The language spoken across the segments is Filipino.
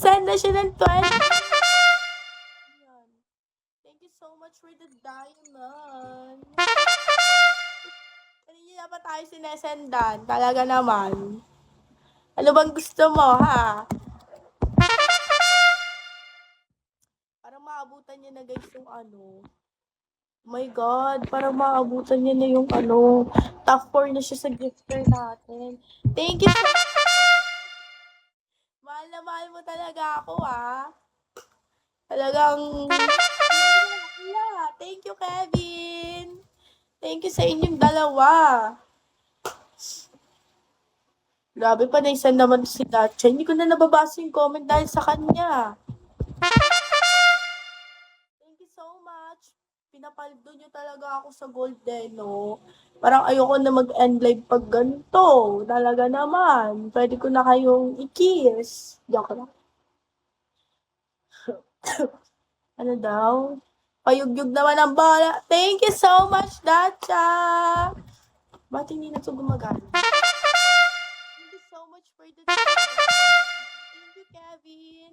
Send na siya ng 20. Thank you so much for the diamond. Kanina pa tayo sinesendan. Talaga naman. Ano bang gusto mo, ha? Parang maabutan niya na guys yung ano. Oh my God, parang maabutan niya na yung ano. Top 4 na siya sa gifter natin. Thank you so much. Mahal na mahal mo talaga ako, ah. Talagang... Yeah. Thank you, Kevin. Thank you sa inyong dalawa. Grabe pa, naisan naman si Dacha. Hindi ko na nababasa yung comment dahil sa kanya. Thank you so much. Pinapaldo nyo talaga ako sa golden, no? Parang ayoko na mag-end live pag ganito. Talaga naman. Pwede ko na kayong i-kiss. Joke lang. Ano daw? Payugyug naman ang bola. Thank you so much, Dacha! Ba't hindi na ito gumagana? Thank you so much for the... Thank you, Kevin.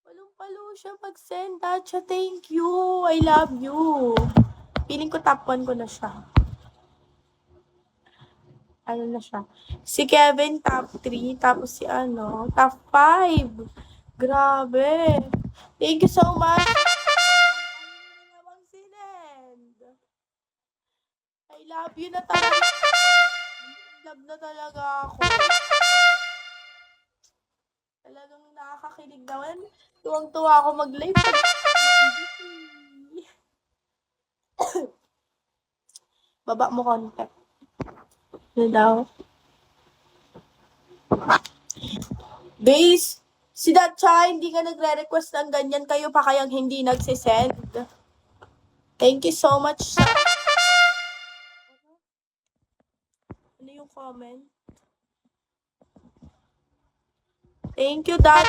Palong-palo siya pag-send, Dacha. Thank you. I love you. Feeling ko top 1 ko na siya. Ano na siya? Si Kevin, top 3. Tapos si ano, top 5. Grabe. Thank you so much. I love you na talaga. Love na talaga ako. Talagang nakakakilig naman. Tuwang-tuwa ako mag-live. Baba mo konti. Ano daw? Base, si Dacha, hindi ka nagre-request ng ganyan. Kayo pa kayang hindi nagsisend. Thank you so much. Ano yung comment? Thank you, Dad.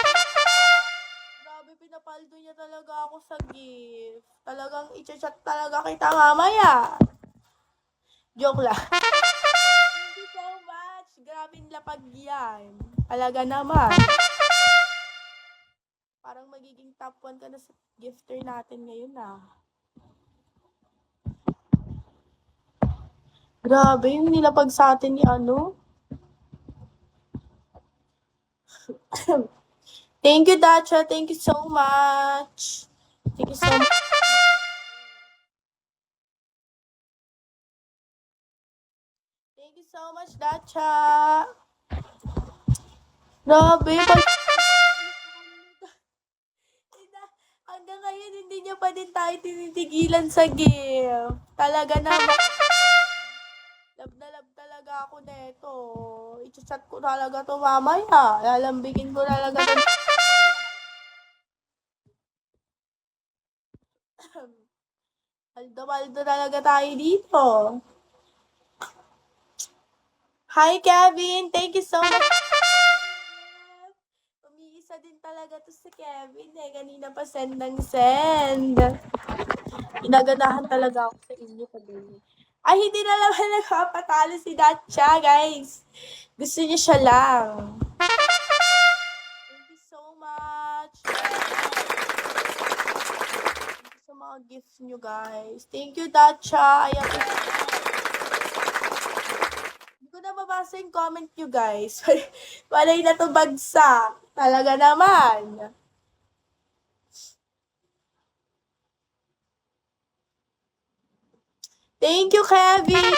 Grabe, pinapaldo niya talaga ako sa gift. Talagang i-chat talaga kita mamaya. Joke lang. Thank you so much. Grabe lapag yan. Talaga naman. Parang magiging top 1 ka na sa gifter natin ngayon, ah. Grabe, yung nilapag sa atin ni ano. Thank you, Dacha. Thank you so much. Thank you so much. Thank you so much, Dacha. Grabe. Hanggang ngayon, hindi niya pa din tayo tinitigilan sa gift. Talaga naman. Love na love talaga ako neto. I-chat ko talaga to mamaya. Lalambigin ko talaga to. Maldo-maldo talaga tayo dito. Hi, Kevin. Thank you so much. Umiisa din talaga to si Kevin eh. Kanina pa send ng send. Inaganahan talaga ako sa inyo pag-ibig. Ay, hindi na naman nagpapatalo si Dacha, guys. Gusto niya siya lang. Thank you so much. Thank you sa mga gifts niyo, guys. Thank you, Dacha. Hindi ko na mabasa yung comment niyo, guys. Walay na to bagsak. Talaga naman. Thank you, Kevin.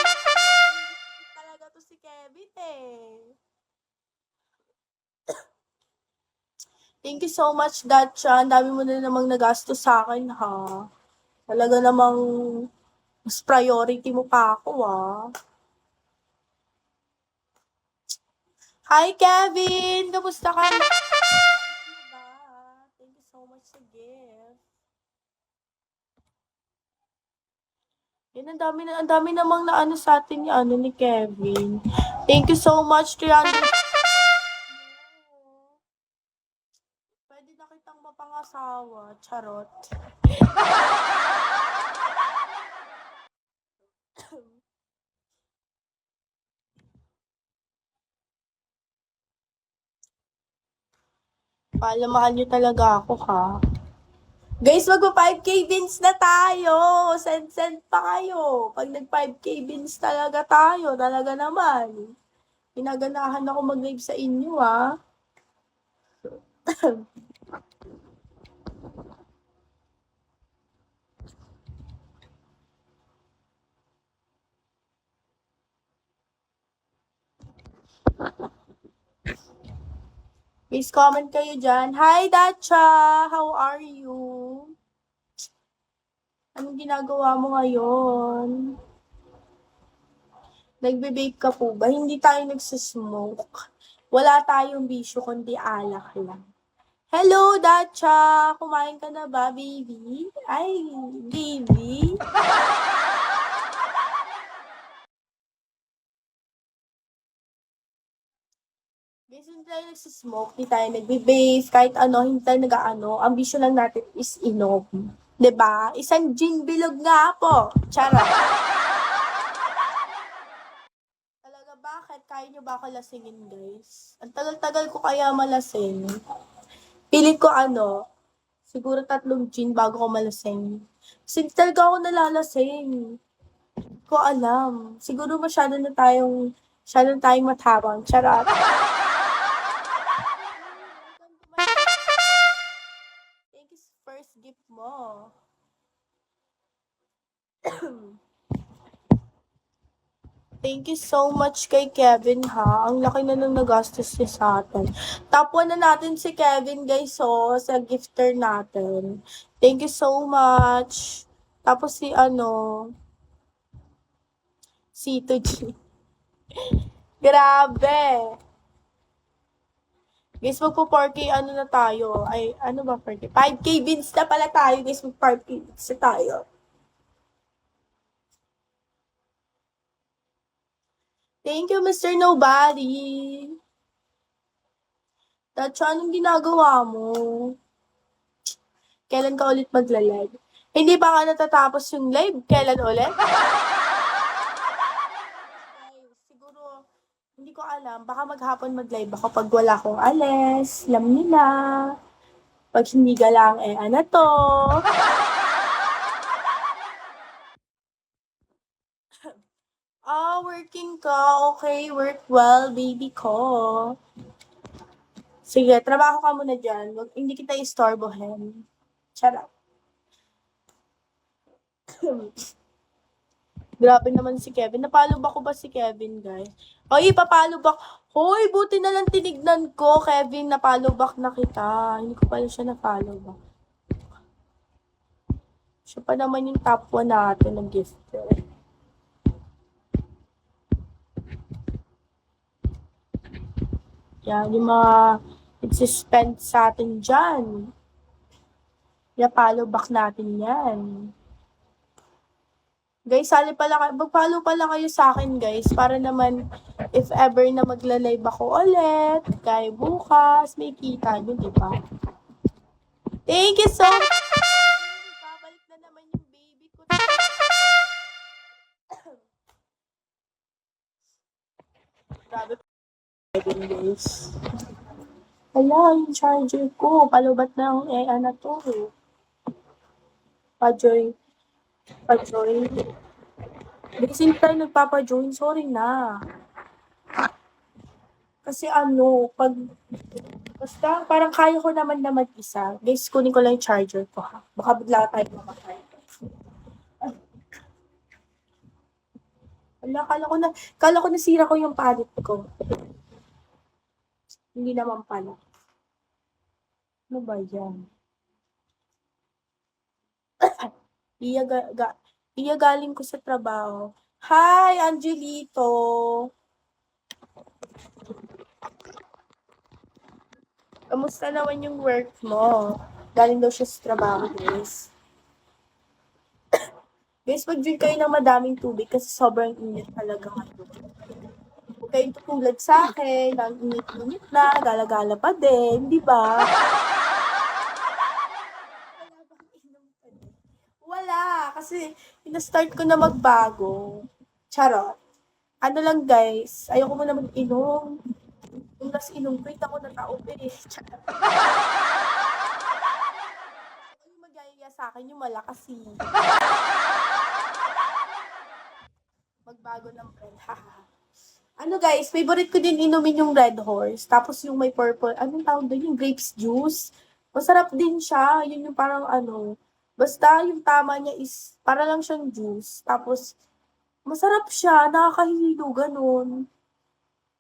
Talaga to si Kevin eh. Thank you so much, Dacha. Ang dami mo na namang nagasto sa akin, ha. Talaga namang mas priority mo pa ako, ah. Hi, Kevin! Kamusta ka? Thank you so much sa gift. Yan, ang dami namang naano sa atin ni, ni Kevin. Thank you so much, 300. Pwede na kitang mapangasawa. Charot. Mahal niyo talaga ako, ha? Guys, magpa 5K bins na tayo. Send pa kayo. Pag nag 5K bins talaga tayo, talaga naman. Pinaganahan ako mag-live sa inyo, ha? Please comment kayo dyan. Hi, Dacha! How are you? Anong ginagawa mo ngayon? Nagbe-vape ka po ba? Hindi tayo nagsasmoke. Wala tayong bisyo, kundi alak lang. Hello, Dacha! Kumain ka na ba, baby? Ay, baby? Guys, hindi tayo nagsasmoke, hindi tayo nagbe-vape, kahit ano, hindi tayo nag-ano. Ang bisyo lang natin is inom. 'Di ba? Isang gin bilog nga po. Charot. Talaga, bakit? Kaya nyo ba ako lasingin, guys? Ang tagal-tagal ko kaya malasing. Pilit ko siguro 3 gin bago ko malasing. Kasi talaga ako nalalasing. Hindi ko alam. Siguro masyado na tayong matapang. Charot. Thank you sa first gift mo. Thank you so much kay Kevin, ha. Ang laki na nang nagastos niya sa atin. Top 1 na natin si Kevin, guys, sa gifter natin. Thank you so much. Tapos si 2G. Grabe. Guys, magpo 4K na tayo. Ay, ano ba 4K? 5K bins na pala tayo, guys. Mag 5K bins na tayo. Thank you, Mr. Nobody. Dacha, anong ginagawa mo? Kailan ka ulit magla-live? Hindi pa nga natatapos yung live. Kailan ulit? Siguro, hindi ko alam. Baka maghapon mag-live ako pag wala akong alis. Alam nila. Pag hindi galang, ano to? Working ka. Okay, work well, baby ko. Sige, trabaho ka muna dyan. Hindi kita istorbohin. Charot. Grabe naman si Kevin. Napalo ba ko ba si Kevin, guys? Oy, ipapalo back. Hoy, buti na lang tinignan ko, Kevin. Napalo back na kita. Hindi ko pala siya napalo back. Siya pa naman yung top 1 natin ng gifter. Yan, yung mga nagsispend sa atin dyan. Napalo back natin yan. Guys, mag-follow pala kayo sa akin, guys, para naman if ever na magla-live ako ulit, kaya bukas, may kita nyo, di ba? Thank you so much! Babalik na naman yung baby ko. Grabe pa, guys. Wala, yung charger ko. Palubat na ang to. Pa-join. Kasi hindi tayo nagpapa-join, sorry na. Kasi basta parang kaya ko naman na mag-isa. Guys, kunin ko lang yung charger ko, ha. Baka bigla tayo mamatay. Wala, kala ko nasira ko yung pallet ko. Hindi naman pala. Ano ba yan? Iya galing ko sa trabaho. Hi, Angelito! Kamusta naman yung work mo? Galing daw siya sa trabaho, guys. Guys, mag-drink kayo ng madaming tubig kasi sobrang init talaga ngayon. Huwag kayong tutulad sa akin, ang init-init na, gala-gala pa din, di ba? Wala, kasi ina-start ko na magbago. Charot. Ano lang, guys, ayoko mo na mag-inom. Yung last inom ko, hindi ako naka-operate. Yung magyayaya sa akin, yung malakas eh. Magbago ng brand. Ano guys, favorite ko din inumin yung Red Horse. Tapos yung may purple, anong tawag doon? Yung grapes juice. Masarap din siya. Yun yung parang ano. Basta yung tama niya is, para lang siyang juice. Tapos, masarap siya. Nakakahilo, ganun.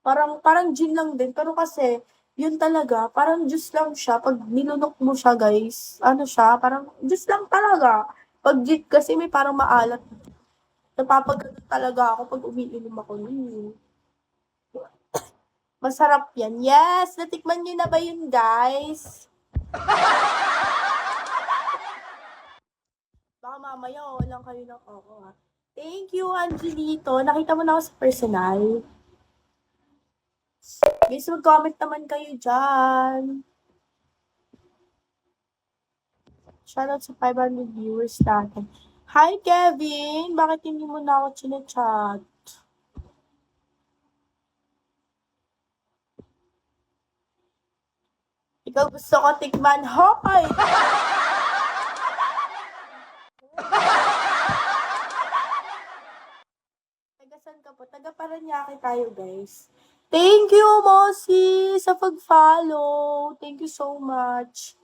Parang gin lang din. Pero kasi, yun talaga, parang juice lang siya. Pag nilunok mo siya, guys, ano siya, parang juice lang talaga. Pag gin kasi may parang maalat. Napapagano talaga ako pag umiinom ako nun. Masarap yan. Yes! Natikman nyo na ba yun, guys? Baka mamaya, lang kayo ng oo, ha. Thank you, Angelito. Nakita mo na ako sa personal. Guys, mag-comment naman kayo dyan. Shoutout sa 500 viewers natin. Hi, Kevin! Bakit hindi mo na ako chinachat? Ikaw gusto ko tikman. Hoy! Taga-san ka po? Taga-Paranaque tayo, guys. Thank you, Mosi, sa pag-follow. Thank you so much.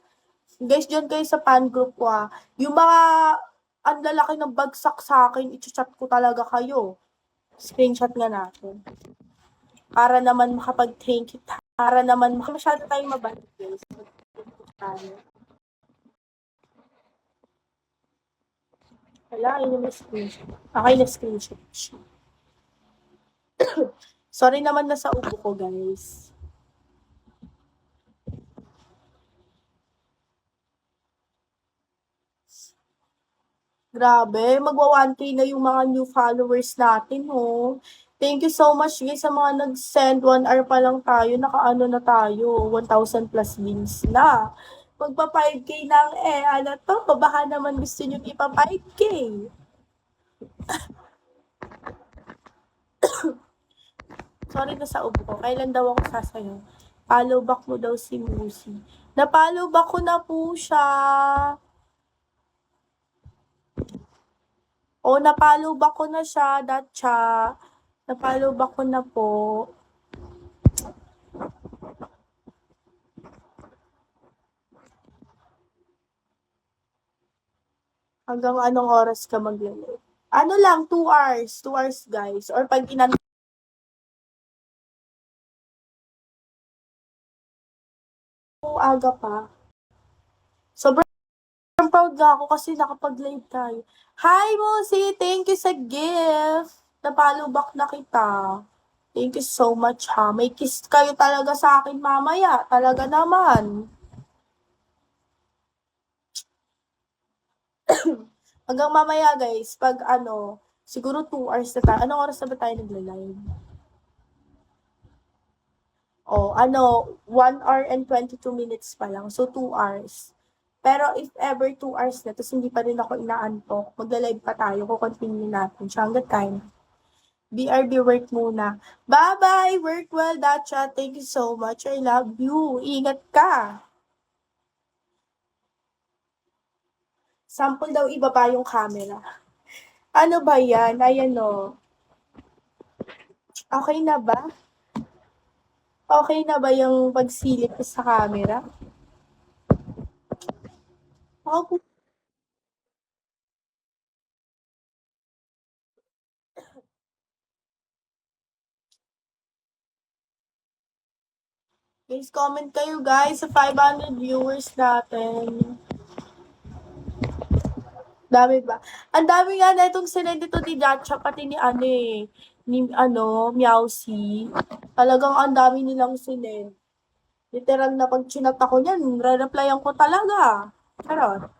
Guys, dyan kayo sa fan group ko, ah. Yung mga ang lalaki ng bagsak sa akin, i-chat ko talaga kayo. Screenshot nga natin. Para naman makapag-thank you. Para naman masyado tayong mabalik, guys. Wala, yun yung screenshot. Okay na screenshot siya. Sorry naman na sa ubo ko, guys. Grabe, magwa 1K na yung mga new followers natin, oh. Thank you so much, guys, sa mga nag-send. 1 hour pa lang tayo, nakaano na tayo, 1,000 plus wins na. Magpa 5K lang eh. Ano to? Baka naman gusto nyo ipa 5K. Sorry na sa ubo ko. Kailan daw ako sasayaw? Follow back mo daw si Musi. Na-follow back ko na po siya. O, na-follow back ko na siya, Datcha. Na-follow back ko na po. Hanggang anong oras ka maglaro? Ano lang, 2 hours. 2 hours, guys. Or pag aga pa. Sobrang proud nga ako kasi nakapag-live tayo. Hi, Mosi! Thank you sa gift. Na-follow back na kita. Thank you so much, ha. May kiss kayo talaga sa akin mamaya. Talaga naman. Hanggang mamaya, guys. Pag siguro 2 hours na tayo. Anong oras na ba tayo nagla-live? Oh, 1 hour and 22 minutes pa lang. So, 2 hours. Pero if ever 2 hours na, tapos hindi pa rin ako inaantok, magla-live pa tayo, kukontinue natin siya hanggang time. BRB work muna. Bye-bye! Work well, Dacha. Thank you so much. I love you. Ingat ka. Sample daw ibaba yung camera. Ano ba yan? Ayan o. Okay na ba? Okay na ba yung pagsilip ko sa camera? Ako Guys, comment kayo guys sa 500 viewers natin. Dami ba? Ang dami nga na itong sinend ito ni Datcha, pati ni Meowsy. Talagang ang dami nilang sinend. Literal na pag chinat ako niyan, re-replyan ko talaga. Charot.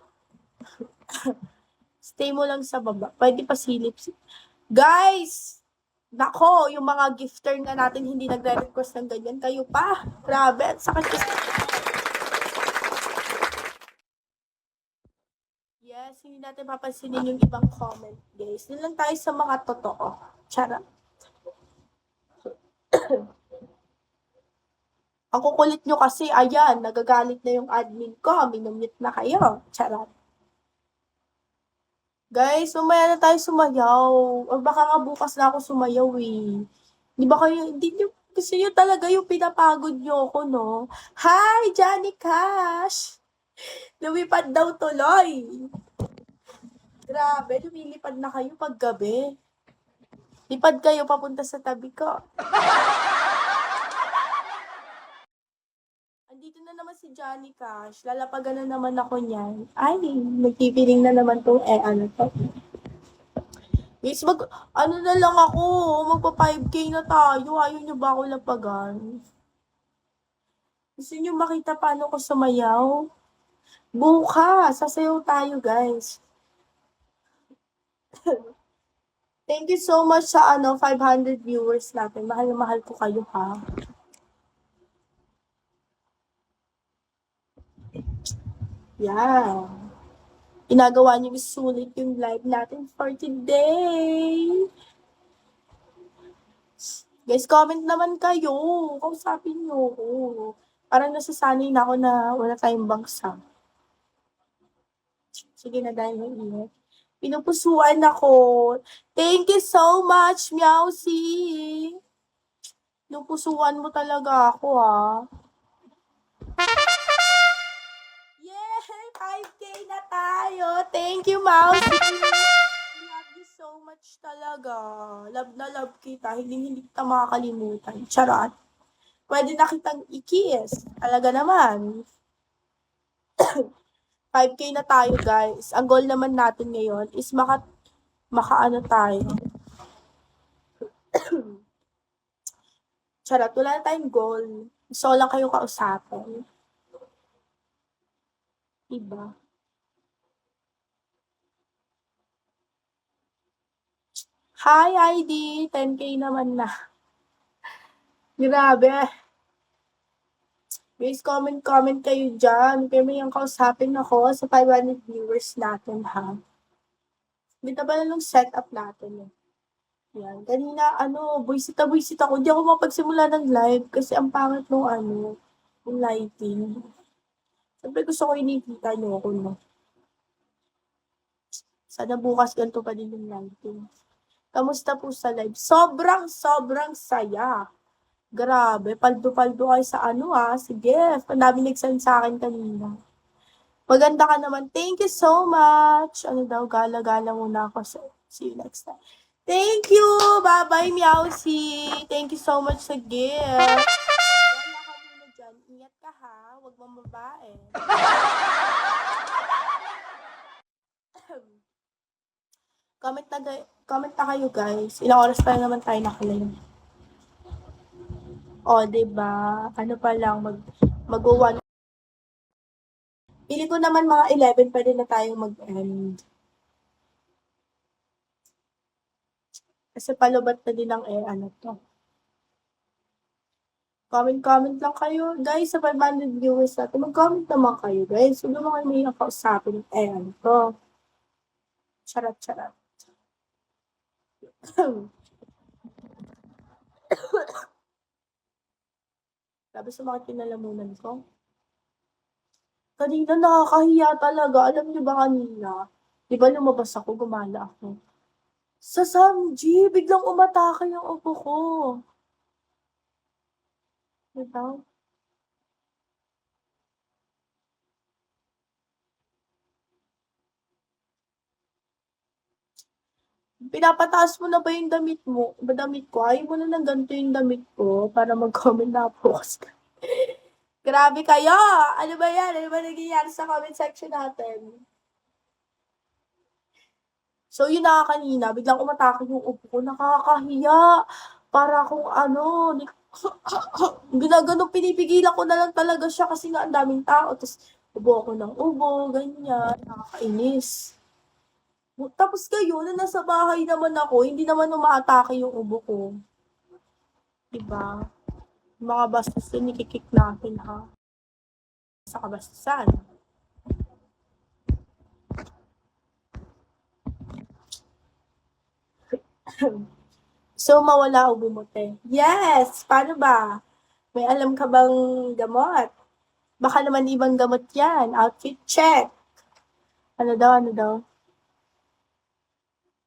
Stay mo lang sa baba. Pwede pa silip. Guys! Nako, yung mga gifter na natin hindi nagre-request ng ganyan. Kayo pa. Grabe. Sakit kasi. Yes, hindi natin papansinin yung ibang comment, guys. Doon lang tayo sa mga totoo. Charot. Ang kukulit nyo kasi, ayan, nagagalit na yung admin ko, minumute na kayo. Charot. Guys, mamaya na tayo sumayaw. Or baka nga bukas na ako sumayaw eh. Di ba kayo, hindi nyo, kasi yun talaga yung pinapagod nyo ako, no? Hi, Johnny Cash! Lumipad daw tuloy. Grabe, lumilipad na kayo pag gabi. Lipad kayo papunta sa tabi ko. Andito na naman si Johnny Cash. Lalapagan na naman ako niyan. Ay, nagpipiling na naman tong ano to. Guys, ano na lang ako, magpa 5K na tayo. Ayaw nyo ba ako lapagan? Gusto nyo makita paano ko sumayaw? Bukas, sasayaw tayo, guys. Thank you so much sa 500 viewers natin. Mahal na mahal ko kayo, ha? Yeah. Ginagawa niyo sulit yung live natin for today. Guys, comment naman kayo. Kausapin niyo ako. Parang nasasanay na ako na wala tayong bangsa. Sige na dahil may ingat. Pinupusuan ako. Thank you so much, Meowsy. Pinupusuan mo talaga ako, ha. Yay! 5K na tayo. Thank you, Mousy. Love you so much talaga. Love na love kita. Hindi kita makakalimutan. Charot. Pwede na kitang i-kiss. Talaga naman. 5K na tayo, guys. Ang goal naman natin ngayon is makaano tayo. Charot, wala na tayong goal. Gusto lang kayo kausapin. Diba? Hi, ID. 10K naman na. Grabe. Guys, comment kayo dyan. Kaya may yung kausapin ako sa 500 viewers natin, ha? Bita ba na nung setup natin, eh? Yan. Kanina, buisit ako. Hindi ako mapagsimula ng live kasi ang pangit nung yung lighting. Siyempre gusto ko inikita nyo ako, no? Sana bukas ganito pa din yung lighting. Kamusta po sa live? Sobrang saya. Grabe, paldo-paldo kayo sa sige. Ang dami nag-send sa akin kanina. Maganda ka naman. Thank you so much. Gala-gala muna ako. See you next time. Thank you! Bye-bye, Meowsy! Thank you so much sa gift. Wala ka muna dyan. Ingat ka, ha? Huwag mamabae. Comment na kayo, guys. Ilang oras pa naman tayo nakalive. O, diba? Ano pa lang, mag-1. Pili ko naman mga 11, pwede na tayong mag-end. Kasi palubat na din ang to. Comment lang kayo. Guys, sa 500 viewers natin, mag-comment naman kayo, guys. Huwag naman kayo may nakausapin. To. Charot. Sabi sumakit yung lalamunan ko. Kanina nakakahiya talaga. Alam niyo ba kanina? Di ba lumabas ako, gumala ako. Sa Samji, biglang umatake yung upo ko. Diba? Pinapataas mo na ba yung damit mo? Damit ko? Ayaw mo na ng ganito yung damit ko para mag-comment na post ka. Grabe kayo! Ano ba yan? Ano ba nangyayari sa comment section natin? So, yun na kanina, biglang umatake yung upo ko. Nakakahiya. Para akong ginagano, pinipigilan ko na lang talaga siya kasi nga ang daming tao. Tapos, ubo ako ng ubo, ganyan. Nakakainis. Tapos kayo, na nasa bahay naman ako, hindi naman umaatake yung ubo ko. Diba? Mga bastos din, nikikik natin, ha? Sa kabastusan. So, mawala o bumuti? Yes! Paano ba? May alam ka bang gamot? Baka naman ibang gamot yan. Outfit check. Ano daw, ano daw?